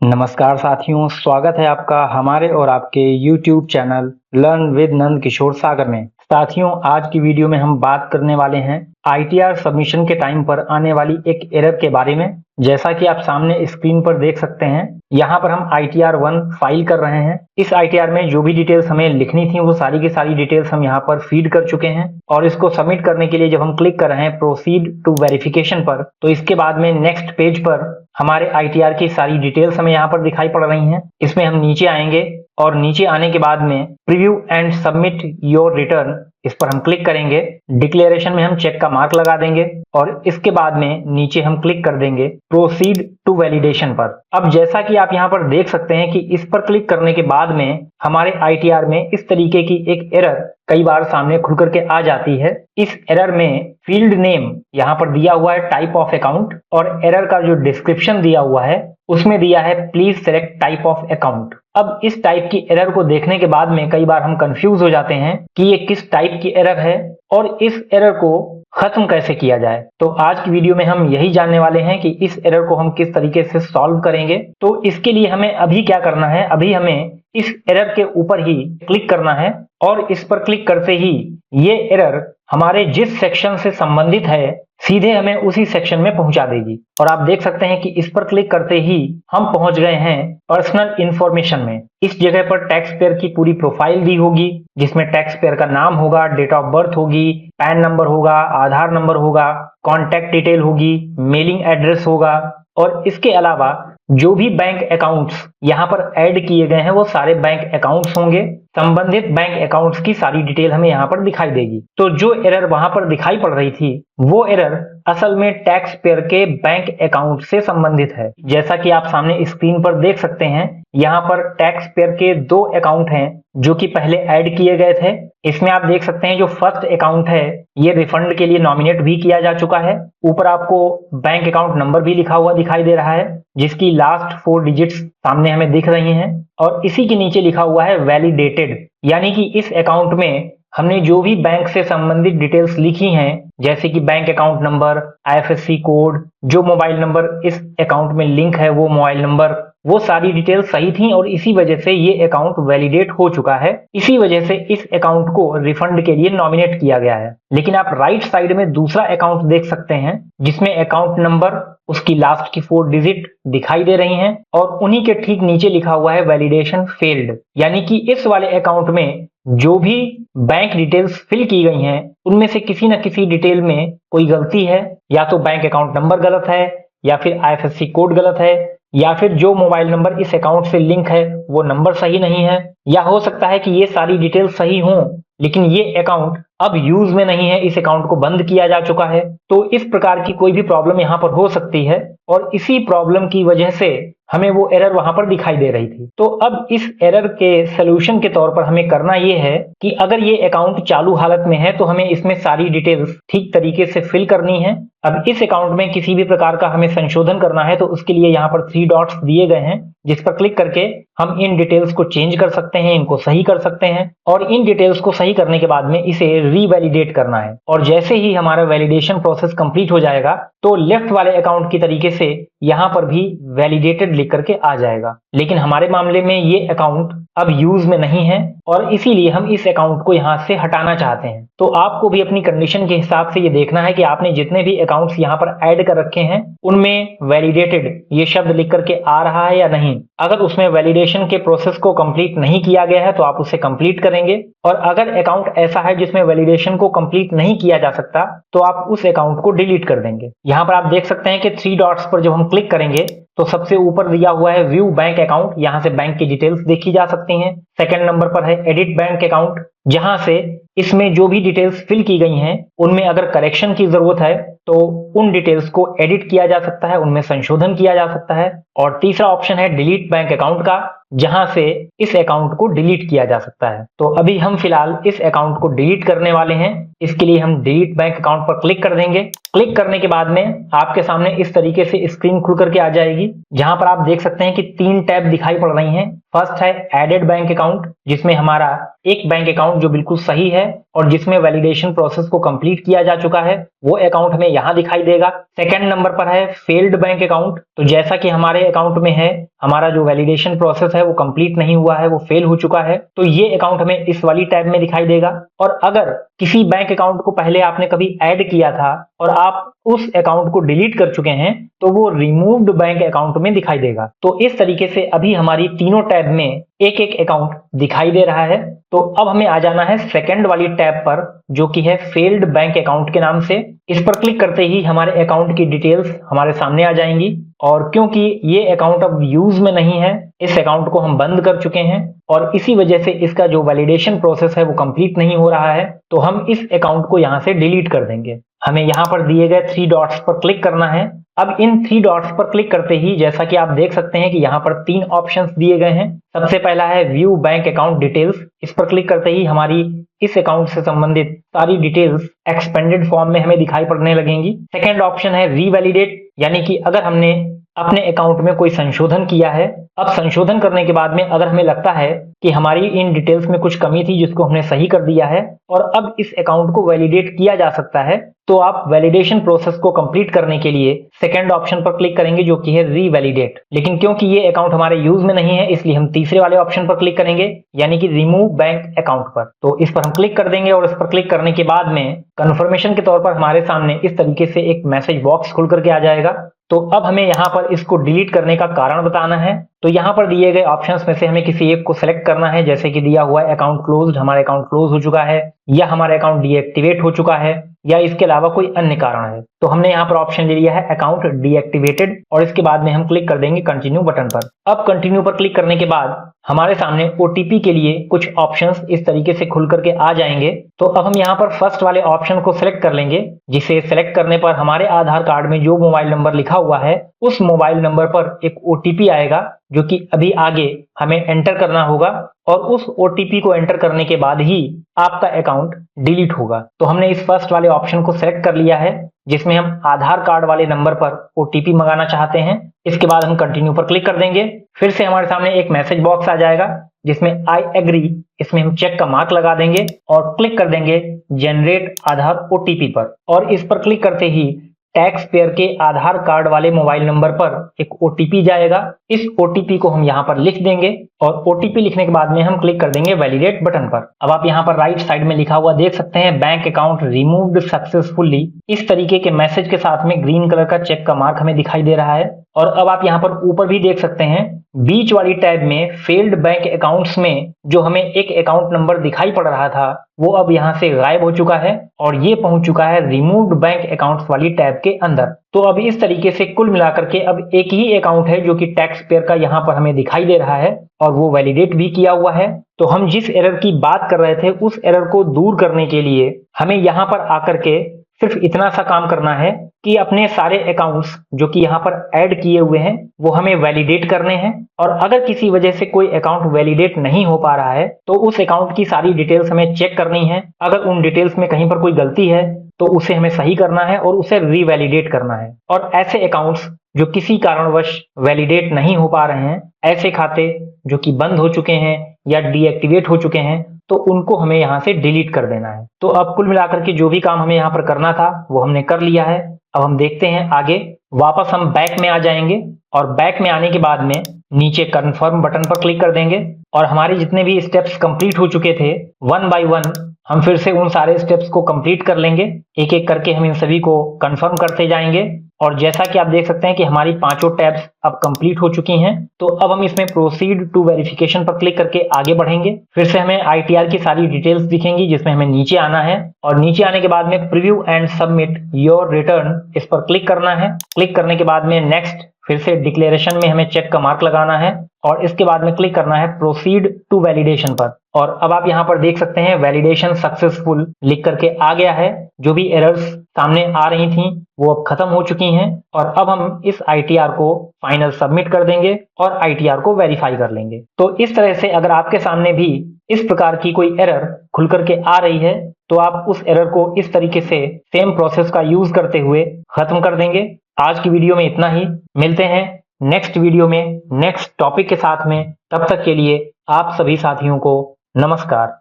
नमस्कार साथियों, स्वागत है आपका हमारे और आपके YouTube channel learn with Nand Kishore सागर में। साथियों, आज की वीडियो में हम बात करने वाले हैं ITR सबमिशन के टाइम पर आने वाली एक एरर के बारे में। जैसा कि आप सामने स्क्रीन पर देख सकते हैं, यहाँ पर हम ITR 1 फाइल कर रहे हैं। इस ITR में जो भी डिटेल्स हमें लिखनी थी वो सारी की सारी डिटेल्स हम यहाँ पर फीड कर चुके हैं और इसको सबमिट करने के लिए जब हम क्लिक कर रहे हैं प्रोसीड टू वेरिफिकेशन पर, तो इसके बाद में नेक्स्ट पेज पर हमारे ITR की सारी डिटेल्स हमें यहाँ पर दिखाई पड़ रही हैं। इसमें हम नीचे आएंगे और नीचे आने के बाद में preview and submit your return, इस पर हम क्लिक करेंगे। डिक्लेरेशन में हम चेक का मार्क लगा देंगे और इसके बाद में नीचे हम क्लिक कर देंगे प्रोसीड टू वैलिडेशन पर। अब जैसा कि आप यहाँ पर देख सकते हैं कि इस पर क्लिक करने के बाद में हमारे ITR में इस तरीके की एक एरर कई बार सामने खुल करके आ जाती है। इस एरर में फील्ड नेम यहाँ पर दिया हुआ है टाइप ऑफ अकाउंट, और एरर का जो डिस्क्रिप्शन दिया हुआ है उसमें दिया है please select type of account. अब इस टाइप की एरर को देखने के बाद में कई बार हम कंफ्यूज हो जाते हैं कि ये किस टाइप की एरर है और इस एरर को खत्म कैसे किया जाए। तो आज की वीडियो में हम यही जानने वाले हैं कि इस एरर को हम किस तरीके से सॉल्व करेंगे। तो इसके लिए हमें अभी क्या करना है, अभी हमें इस एरर के ऊपर ही क्लिक करना है और इस पर क्लिक करते ही ये एरर हमारे जिस सेक्शन से संबंधित है सीधे हमें उसी सेक्शन में पहुंचा देगी। और आप देख सकते हैं कि इस पर क्लिक करते ही हम पहुंच गए हैं पर्सनल इंफॉर्मेशन में। इस जगह पर टैक्स पेयर की पूरी प्रोफाइल दी होगी, जिसमें टैक्स पेयर का नाम होगा, डेट ऑफ बर्थ होगी, पैन नंबर होगा, आधार नंबर होगा, कॉन्टैक्ट डिटेल होगी, मेलिंग एड्रेस होगा, और इसके अलावा जो भी बैंक अकाउंट्स यहाँ पर ऐड किए गए हैं वो सारे बैंक अकाउंट्स होंगे। संबंधित बैंक अकाउंट्स की सारी डिटेल हमें यहाँ पर दिखाई देगी। तो जो एरर वहां पर दिखाई पड़ रही थी वो एरर असल में टैक्स पेयर के बैंक अकाउंट से संबंधित है। जैसा कि आप सामने स्क्रीन पर देख सकते हैं, यहाँ पर टैक्स पेयर के 2 अकाउंट हैं जो कि पहले ऐड किए गए थे। इसमें आप देख सकते हैं जो फर्स्ट अकाउंट है ये रिफंड के लिए नॉमिनेट भी किया जा चुका है। ऊपर आपको बैंक अकाउंट नंबर भी लिखा हुआ दिखाई दे रहा है, जिसकी लास्ट 4 डिजिट्स सामने हमें दिख रही हैं, और इसी के नीचे लिखा हुआ है वैलिडेटेड, यानी कि इस अकाउंट में हमने जो भी बैंक से संबंधित डिटेल्स लिखी हैं, जैसे कि bank account number, IFSC code, जो मोबाइल नंबर इस अकाउंट में लिंक है वो मोबाइल नंबर, वो सारी डिटेल सही थी और इसी वजह से ये अकाउंट वैलिडेट हो चुका है। इसी वजह से इस अकाउंट को रिफंड के लिए नॉमिनेट किया गया है। लेकिन आप राइट साइड में दूसरा अकाउंट देख सकते हैं जिसमें अकाउंट नंबर, उसकी लास्ट की 4 डिजिट दिखाई दे रही हैं, और उन्हीं के ठीक नीचे लिखा हुआ है वैलिडेशन फेल्ड, यानी कि इस वाले अकाउंट में जो भी बैंक डिटेल्स फिल की गई हैं उनमें से किसी न किसी डिटेल में कोई गलती है। या तो बैंक अकाउंट नंबर गलत है, या फिर IFSC कोड गलत है, या फिर जो मोबाइल नंबर इस अकाउंट से लिंक है वो नंबर सही नहीं है, या हो सकता है कि ये सारी डिटेल सही हों लेकिन ये अकाउंट अब यूज में नहीं है, इस अकाउंट को बंद किया जा चुका है। तो इस प्रकार की कोई भी प्रॉब्लम यहाँ पर हो सकती है और इसी प्रॉब्लम की वजह से हमें वो एरर वहां पर दिखाई दे रही थी। तो अब इस एरर के सलूशन के तौर पर हमें करना ये है कि अगर ये अकाउंट चालू हालत में है तो हमें इसमें सारी डिटेल्स ठीक तरीके से फिल करनी है। अब इस अकाउंट में किसी भी प्रकार का हमें संशोधन करना है तो उसके लिए यहाँ पर 3 डॉट्स दिए गए हैं, जिस पर क्लिक करके हम इन डिटेल्स को चेंज कर सकते हैं, इनको सही कर सकते हैं, और इन डिटेल्स को सही करने के बाद में इसे रीवैलिडेट करना है। और जैसे ही हमारा वैलिडेशन प्रोसेस कंप्लीट हो जाएगा तो लेफ्ट वाले अकाउंट की तरीके से यहाँ पर भी वैलिडेटेड लिख करके आ जाएगा। लेकिन हमारे मामले में ये अकाउंट अब यूज में नहीं है और इसीलिए हम इस अकाउंट को यहाँ से हटाना चाहते हैं। तो आपको भी अपनी कंडीशन के हिसाब से ये देखना है कि आपने जितने भी अकाउंट्स यहाँ पर ऐड कर रखे हैं उनमें वैलिडेटेड ये शब्द लिख करके आ रहा है या नहीं। अगर उसमें वैलिडेशन के प्रोसेस को कंप्लीट नहीं किया गया है तो आप उसे कंप्लीट करेंगे, और अगर अकाउंट ऐसा है जिसमें वैलिडेशन को कंप्लीट नहीं किया जा सकता तो आप उस अकाउंट को डिलीट कर देंगे। यहाँ पर आप देख सकते हैं कि 3 डॉट्स पर जब हम क्लिक करेंगे तो सबसे ऊपर दिया हुआ है व्यू बैंक अकाउंट, यहाँ से बैंक की डिटेल्स देखी जा सकती हैं। सेकंड नंबर पर है एडिट बैंक अकाउंट, जहां से इसमें जो भी डिटेल्स फिल की गई हैं उनमें अगर करेक्शन की जरूरत है तो उन डिटेल्स को एडिट किया जा सकता है, उनमें संशोधन किया जा सकता है। और तीसरा ऑप्शन है डिलीट बैंक अकाउंट का, जहां से इस अकाउंट को डिलीट किया जा सकता है। तो अभी हम फिलहाल इस अकाउंट को डिलीट करने वाले हैं। इसके लिए हम डिलीट बैंक अकाउंट पर क्लिक कर देंगे। क्लिक करने के बाद में आपके सामने इस तरीके से स्क्रीन खुल करके आ जाएगी, जहां पर आप देख सकते हैं कि 3 टैब दिखाई पड़ रही हैं। फर्स्ट है एडेड बैंक अकाउंट, जिसमें हमारा एक बैंक अकाउंट जो बिल्कुल सही है और जिसमें वैलिडेशन प्रोसेस को कंप्लीट किया जा चुका है वो अकाउंट हमें यहाँ दिखाई देगा। सेकंड नंबर पर है फेल्ड बैंक अकाउंट, तो जैसा कि हमारे अकाउंट में है हमारा जो वैलिडेशन प्रोसेस है वो कंप्लीट नहीं हुआ है, वो फेल हो चुका है, तो ये अकाउंट हमें इस वाली टैब में दिखाई देगा। और अगर किसी बैंक अकाउंट को पहले आपने कभी ऐड किया था और आप उस अकाउंट को डिलीट कर चुके हैं तो वो रिमूव्ड बैंक अकाउंट में दिखाई देगा। तो इस तरीके से अभी हमारी तीनों टैब में एक एक अकाउंट दिखाई दे रहा है। तो अब हमें आ जाना है सेकंड वाली टैब पर, जो कि है फेल्ड बैंक अकाउंट के नाम से। इस पर क्लिक करते ही हमारे अकाउंट की डिटेल्स हमारे सामने आ जाएंगी, और क्योंकि ये अकाउंट अब यूज में नहीं है, इस अकाउंट को हम बंद कर चुके हैं और इसी वजह से इसका जो वैलिडेशन प्रोसेस है वो कंप्लीट नहीं हो रहा है, तो हम इस अकाउंट को यहाँ से डिलीट कर देंगे। हमें यहाँ पर दिए गए 3 डॉट्स पर क्लिक करना है। अब इन 3 डॉट्स पर क्लिक करते ही जैसा कि आप देख सकते हैं कि यहाँ पर 3 ऑप्शंस दिए गए हैं। सबसे पहला है व्यू बैंक अकाउंट डिटेल्स। इस पर क्लिक करते ही हमारी इस अकाउंट से संबंधित सारी डिटेल्स एक्सपेंडेड फॉर्म में हमें दिखाई पड़ने लगेंगी। सेकेंड ऑप्शन है रीवैलिडेट, यानी कि अगर हमने अपने अकाउंट में कोई संशोधन किया है, अब संशोधन करने के बाद में अगर हमें लगता है कि हमारी इन डिटेल्स में कुछ कमी थी जिसको हमने सही कर दिया है और अब इस अकाउंट को वैलिडेट किया जा सकता है, तो आप वैलिडेशन प्रोसेस को कंप्लीट करने के लिए सेकंड ऑप्शन पर क्लिक करेंगे जो कि है रीवैलिडेट। लेकिन क्योंकि ये अकाउंट हमारे यूज में नहीं है इसलिए हम तीसरे वाले ऑप्शन पर क्लिक करेंगे, यानी कि रिमूव बैंक अकाउंट पर। तो इस पर हम क्लिक कर देंगे और इस पर क्लिक करने के बाद में कंफर्मेशन के तौर पर हमारे सामने इस तरीके से एक मैसेज बॉक्स खुल करके आ जाएगा। तो अब हमें यहाँ पर इसको डिलीट करने का कारण बताना है। तो यहाँ पर दिए गए ऑप्शंस में से हमें किसी एक को सिलेक्ट करना है, जैसे कि दिया हुआ है अकाउंट क्लोज्ड, हमारा अकाउंट क्लोज हो चुका है, या हमारा अकाउंट डीएक्टिवेट हो चुका है, या इसके अलावा कोई अन्य कारण है। तो हमने यहाँ पर ऑप्शन ले लिया है अकाउंट डीएक्टिवेटेड और इसके बाद में हम क्लिक कर देंगे कंटिन्यू बटन पर। अब कंटिन्यू पर क्लिक करने के बाद हमारे सामने ओटीपी के लिए कुछ ऑप्शंस इस तरीके से खुल करके आ जाएंगे। तो अब हम यहाँ पर फर्स्ट वाले ऑप्शन को सिलेक्ट कर लेंगे, जिसे सिलेक्ट करने पर हमारे आधार कार्ड में जो मोबाइल नंबर लिखा हुआ है उस मोबाइल नंबर पर एक ओटीपी आएगा, जो कि अभी आगे हमें एंटर करना होगा और उस ओटीपी को एंटर करने के बाद ही आपका अकाउंट डिलीट होगा। तो हमने इस फर्स्ट वाले ऑप्शन को सिलेक्ट कर लिया है, जिसमें हम आधार कार्ड वाले नंबर पर ओटीपी मंगाना चाहते हैं। इसके बाद हम कंटिन्यू पर क्लिक कर देंगे। फिर से हमारे सामने एक मैसेज बॉक्स आ जाएगा जिसमें आई एग्री, इसमें हम चेक का मार्क लगा देंगे और क्लिक कर देंगे जनरेट आधार ओटीपी पर। और इस पर क्लिक करते ही टैक्स पेयर के आधार कार्ड वाले मोबाइल नंबर पर एक ओटीपी जाएगा। इस ओटीपी को हम यहाँ पर लिख देंगे और ओटीपी लिखने के बाद में हम क्लिक कर देंगे वैलिडेट बटन पर। अब आप यहाँ पर राइट साइड में लिखा हुआ देख सकते हैं बैंक अकाउंट रिमूव्ड सक्सेसफुली। इस तरीके के मैसेज के साथ में ग्रीन कलर का चेक का मार्क हमें दिखाई दे रहा है। और अब आप यहाँ पर ऊपर भी देख सकते हैं बीच वाली टैब में फेल्ड बैंक अकाउंट्स में जो हमें एक अकाउंट नंबर दिखाई पड़ रहा था वो अब यहाँ से गायब हो चुका है और ये पहुंच चुका है रिमूव्ड बैंक अकाउंट्स वाली टैब के अंदर। तो अब इस तरीके से कुल मिलाकर के अब एक ही अकाउंट है जो कि टैक्स पेयर का यहाँ पर हमें दिखाई दे रहा है और वो वैलिडेट भी किया हुआ है। तो हम जिस एरर की बात कर रहे थे उस एरर को दूर करने के लिए हमें यहाँ पर आकर के सिर्फ इतना सा काम करना है कि अपने सारे अकाउंट्स जो कि यहाँ पर ऐड किए हुए हैं वो हमें वैलिडेट करने हैं। और अगर किसी वजह से कोई अकाउंट वैलिडेट नहीं हो पा रहा है तो उस अकाउंट की सारी डिटेल्स हमें चेक करनी है। अगर उन डिटेल्स में कहीं पर कोई गलती है तो उसे हमें सही करना है और उसे रीवैलिडेट करना है। और ऐसे अकाउंट्स जो किसी कारणवश वैलिडेट नहीं हो पा रहे हैं, ऐसे खाते जो कि बंद हो चुके हैं या डीएक्टिवेट हो चुके हैं, तो उनको हमें यहाँ से डिलीट कर देना है। तो अब कुल मिलाकर के जो भी काम हमें यहाँ पर करना था वो हमने कर लिया है। अब हम देखते हैं आगे। वापस हम बैक में आ जाएंगे और बैक में आने के बाद में नीचे कंफर्म बटन पर क्लिक कर देंगे और हमारे जितने भी स्टेप्स कंप्लीट हो चुके थे 1 बाय 1 हम फिर से उन सारे स्टेप्स को कंप्लीट कर लेंगे। एक एक करके हम इन सभी को कंफर्म करते जाएंगे और जैसा कि आप देख सकते हैं कि हमारी पांचों टैब्स अब कंप्लीट हो चुकी हैं। तो अब हम इसमें प्रोसीड टू वेरिफिकेशन पर क्लिक करके आगे बढ़ेंगे। फिर से हमें आईटीआर की सारी डिटेल्स दिखेंगी जिसमें हमें नीचे आना है और नीचे आने के बाद में preview and submit your return इस पर क्लिक करना है। क्लिक करने के बाद में नेक्स्ट, फिर से डिक्लेरेशन में हमें चेक का मार्क लगाना है और इसके बाद में क्लिक करना है प्रोसीड टू वैलिडेशन पर। और अब आप यहाँ पर देख सकते हैं वैलिडेशन सक्सेसफुल लिख करके आ गया है। जो भी एरर्स सामने आ रही थी वो अब खत्म हो चुकी हैं और अब हम इस आईटीआर को फाइनल सबमिट कर देंगे और आईटीआर को वेरीफाई कर लेंगे। तो इस तरह से अगर आपके सामने भी इस प्रकार की कोई एरर खुल करके आ रही है तो आप उस एरर को इस तरीके से सेम प्रोसेस का यूज करते हुए खत्म कर देंगे। आज की वीडियो में इतना ही। मिलते हैं नेक्स्ट वीडियो में नेक्स्ट टॉपिक के साथ में। तब तक के लिए आप सभी साथियों को नमस्कार।